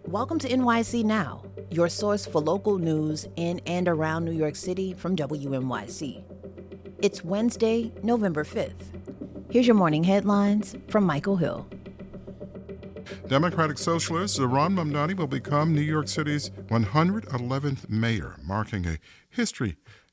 Welcome to NYC Now, your source for local news in and around New York City from WNYC. It's Wednesday, November 5th. Here's your morning headlines from Michael Hill. Democratic Socialist Zohran Mamdani will become New York City's 111th mayor, marking a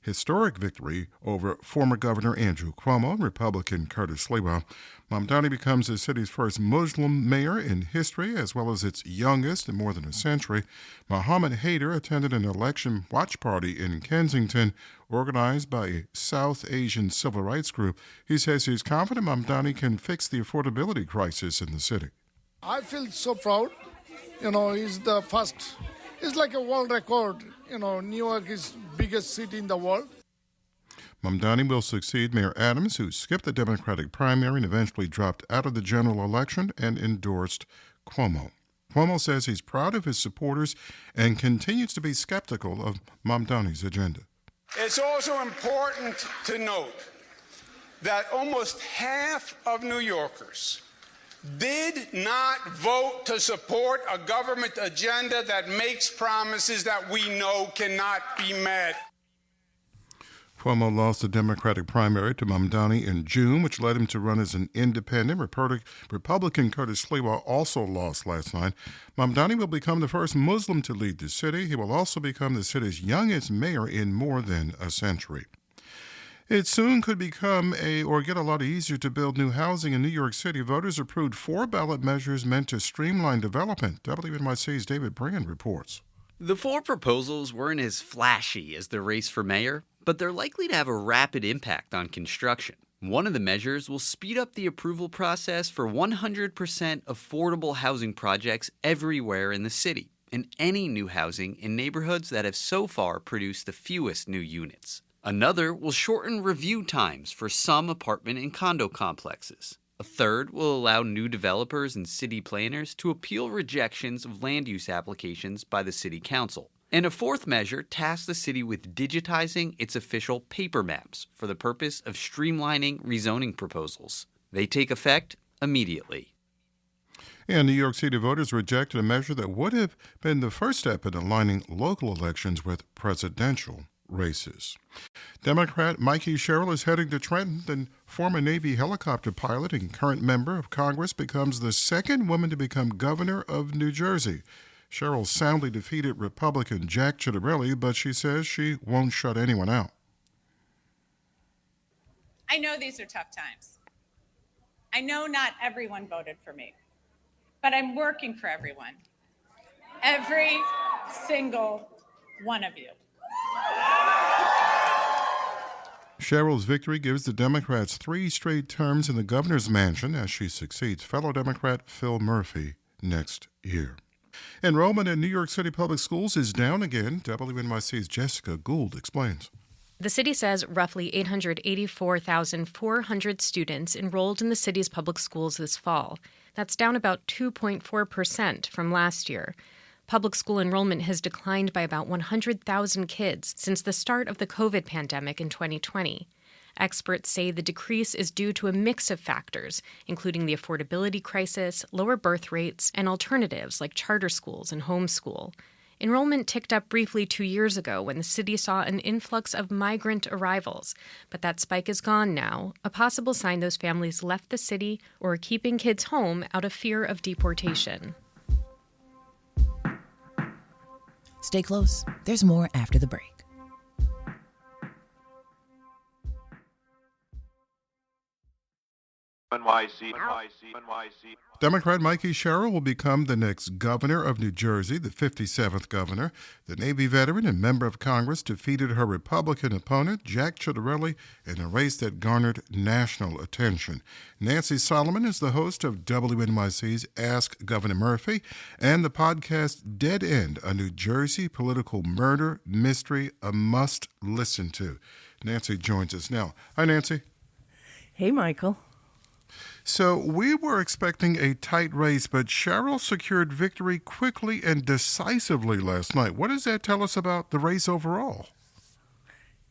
historic victory over former Governor Andrew Cuomo and Republican Sliwa. Mamdani becomes the city's first Muslim mayor in history, as well as its youngest in more than a century. Mohammed Haider attended an election watch party in Kensington, organized by a South Asian civil rights group. He says he's confident Mamdani can fix the affordability crisis in the city. I feel so proud. He's the first. It's like a world record. New York is biggest city in the world. Mamdani will succeed Mayor Adams, who skipped the Democratic primary and eventually dropped out of the general election and endorsed Cuomo. Cuomo says he's proud of his supporters and continues to be skeptical of Mamdani's agenda. It's also important to note that almost half of New Yorkers did not vote to support a government agenda that makes promises that we know cannot be met. Cuomo lost the Democratic primary to Mamdani in June, which led him to run as an independent. Republican Sliwa also lost last night. Mamdani will become the first Muslim to lead the city. He will also become the city's youngest mayor in more than a century. It soon could become get a lot easier to build new housing in New York City. Voters approved 4 ballot measures meant to streamline development. WNYC's David Brand reports. The 4 proposals weren't as flashy as the race for mayor, but they're likely to have a rapid impact on construction. One of the measures will speed up the approval process for 100% affordable housing projects everywhere in the city, and any new housing in neighborhoods that have so far produced the fewest new units. Another will shorten review times for some apartment and condo complexes. A third will allow new developers and city planners to appeal rejections of land use applications by the city council. And a fourth measure tasks the city with digitizing its official paper maps for the purpose of streamlining rezoning proposals. They take effect immediately. And New York City voters rejected a measure that would have been the first step in aligning local elections with presidential races. Democrat Mikie Sherrill is heading to Trenton. The former Navy helicopter pilot and current member of Congress becomes the second woman to become governor of New Jersey. Sherrill soundly defeated Republican Jack Ciattarelli, but she says she won't shut anyone out. I know these are tough times. I know not everyone voted for me, but I'm working for everyone. Every single one of you. Sherrill's victory gives the Democrats 3 straight terms in the governor's mansion as she succeeds fellow Democrat Phil Murphy next year. Enrollment in New York City public schools is down again. WNYC's Jessica Gould explains. The city says roughly 884,400 students enrolled in the city's public schools this fall. That's down about 2.4% from last year. Public school enrollment has declined by about 100,000 kids since the start of the COVID pandemic in 2020. Experts say the decrease is due to a mix of factors, including the affordability crisis, lower birth rates, and alternatives like charter schools and homeschool. Enrollment ticked up briefly 2 years ago when the city saw an influx of migrant arrivals, but that spike is gone now, a possible sign those families left the city or are keeping kids home out of fear of deportation. Stay close. There's more after the break. NYC. Democrat Mikie Sherrill will become the next governor of New Jersey, the 57th governor. The Navy veteran and member of Congress defeated her Republican opponent, Jack Ciattarelli, in a race that garnered national attention. Nancy Solomon is the host of WNYC's Ask Governor Murphy and the podcast Dead End, a New Jersey political murder mystery, a must listen to. Nancy joins us now. Hi, Nancy. Hey, Michael. So we were expecting a tight race, but Sherrill secured victory quickly and decisively last night. What does that tell us about the race overall?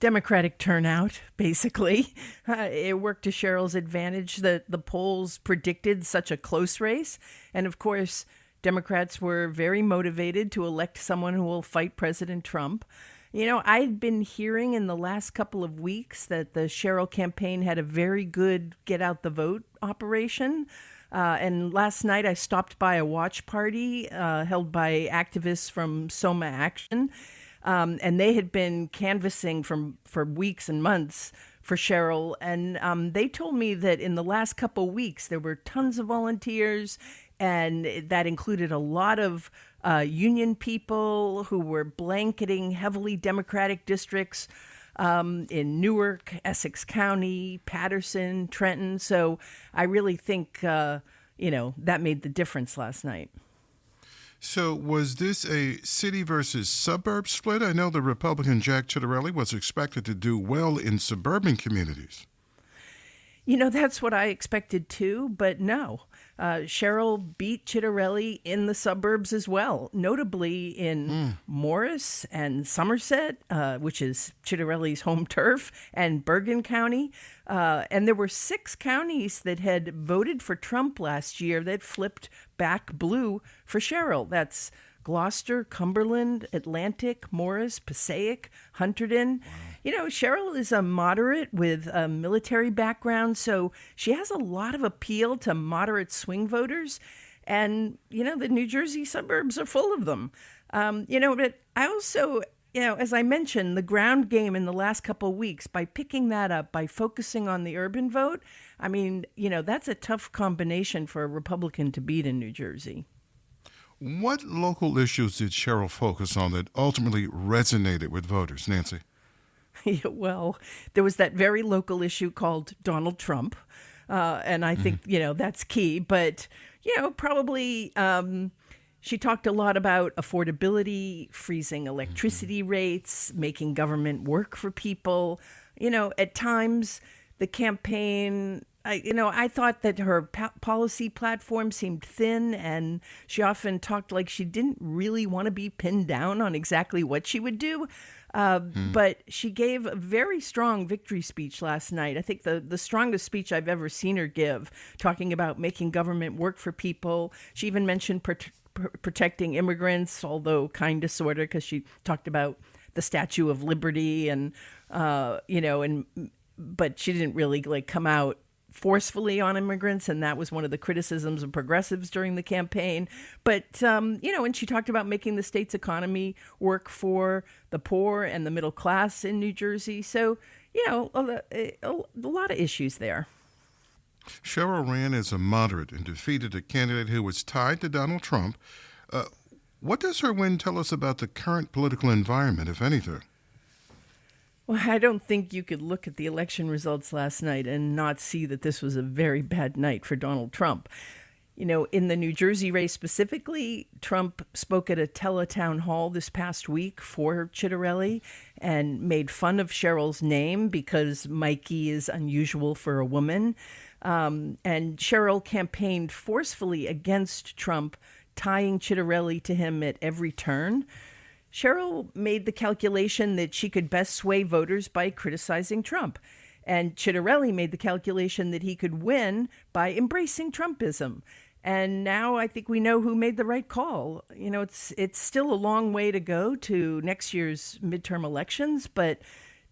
Democratic turnout, basically. It worked to Sherrill's advantage that the polls predicted such a close race. And of course, Democrats were very motivated to elect someone who will fight President Trump. I'd been hearing in the last couple of weeks that the Sherrill campaign had a very good get out the vote operation. And last night I stopped by a watch party held by activists from Soma Action. And they had been canvassing for weeks and months for Sherrill. And they told me that in the last couple of weeks, there were tons of volunteers, and that included a lot of union people who were blanketing heavily Democratic districts in Newark, Essex County, Patterson, Trenton. So I really think, that made the difference last night. So was this a city versus suburb split? I know the Republican Jack Ciattarelli was expected to do well in suburban communities. That's what I expected too, but no. Sherrill beat Ciattarelli in the suburbs as well, notably in Morris and Somerset, which is Ciattarelli's home turf, and Bergen County. And there were 6 counties that had voted for Trump last year that flipped back blue for Sherrill. That's Gloucester, Cumberland, Atlantic, Morris, Passaic, Hunterdon. Sherrill is a moderate with a military background, so she has a lot of appeal to moderate swing voters. And, the New Jersey suburbs are full of them. But I also, as I mentioned, the ground game in the last couple of weeks, by picking that up, by focusing on the urban vote, that's a tough combination for a Republican to beat in New Jersey. What local issues did Sherrill focus on that ultimately resonated with voters, Nancy? Well, there was that very local issue called Donald Trump. And I think, that's key. But, probably she talked a lot about affordability, freezing electricity rates, making government work for people. At times the campaign, I thought that her policy platform seemed thin, and she often talked like she didn't really want to be pinned down on exactly what she would do. But she gave a very strong victory speech last night. I think the strongest speech I've ever seen her give, talking about making government work for people. She even mentioned protecting immigrants, although kind of sort of, because she talked about the Statue of Liberty and, but she didn't really come out forcefully on immigrants, and that was one of the criticisms of progressives during the campaign. But, and she talked about making the state's economy work for the poor and the middle class in New Jersey. So, a lot of issues there. Sherrill ran as a moderate and defeated a candidate who was tied to Donald Trump. What does her win tell us about the current political environment, if anything? Well, I don't think you could look at the election results last night and not see that this was a very bad night for Donald Trump. In the New Jersey race specifically, Trump spoke at a teletown hall this past week for Ciattarelli and made fun of Sherrill's name because Mikie is unusual for a woman. And Sherrill campaigned forcefully against Trump, tying Ciattarelli to him at every turn. Sherrill made the calculation that she could best sway voters by criticizing Trump. And Ciattarelli made the calculation that he could win by embracing Trumpism. And now I think we know who made the right call. It's still a long way to go to next year's midterm elections, but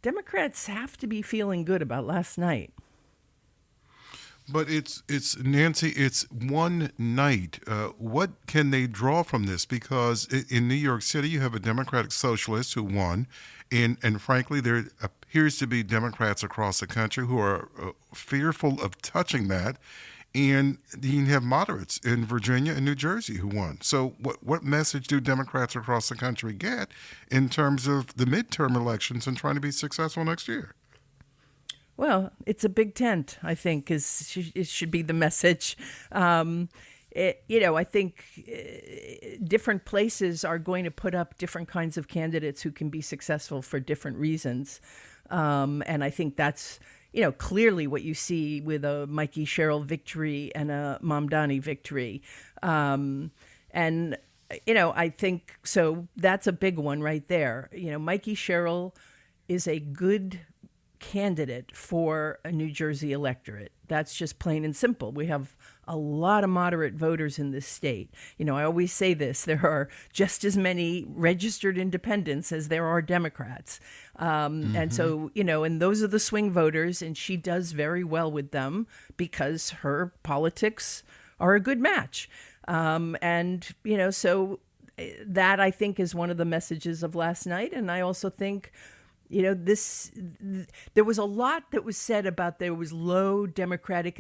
Democrats have to be feeling good about last night. But it's Nancy, it's one night. What can they draw from this? Because in New York City, you have a Democratic Socialist who won. And frankly, there appears to be Democrats across the country who are fearful of touching that. And you have moderates in Virginia and New Jersey who won. So what message do Democrats across the country get in terms of the midterm elections and trying to be successful next year? Well, it's a big tent, I think, it should be the message. I think different places are going to put up different kinds of candidates who can be successful for different reasons. And I think that's, clearly what you see with a Mikie Sherrill victory and a Mamdani victory. I think so that's a big one right there. Mikie Sherrill is a good candidate for a New Jersey electorate. That's just plain and simple. We have a lot of moderate voters in this state. You know, I always say this, there are just as many registered independents as there are Democrats. And so, you know, and those are the swing voters, and she does very well with them because her politics are a good match. And, you know, so that I think is one of the messages of last night. And I also think, you know, there was a lot that was said about there was low Democratic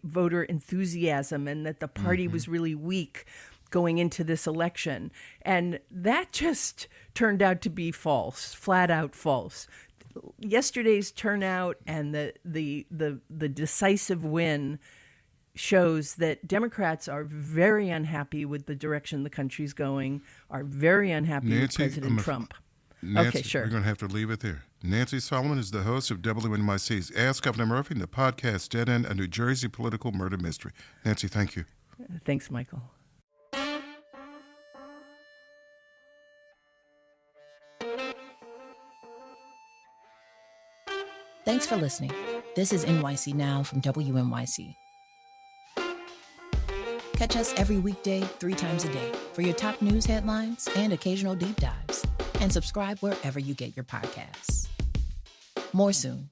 voter enthusiasm and that the party was really weak going into this election. And that just turned out to be false, flat out false. Yesterday's turnout and the decisive win shows that Democrats are very unhappy with the direction the country's going, are very unhappy with President Trump. Nancy, okay, sure. We're going to have to leave it there. Nancy Solomon is the host of WNYC's Ask Governor Murphy and the podcast Dead End, a New Jersey political murder mystery. Nancy, thank you. Thanks, Michael. Thanks for listening. This is NYC Now from WNYC. Catch us every weekday, 3 times a day for your top news headlines and occasional deep dives. And subscribe wherever you get your podcasts. More soon.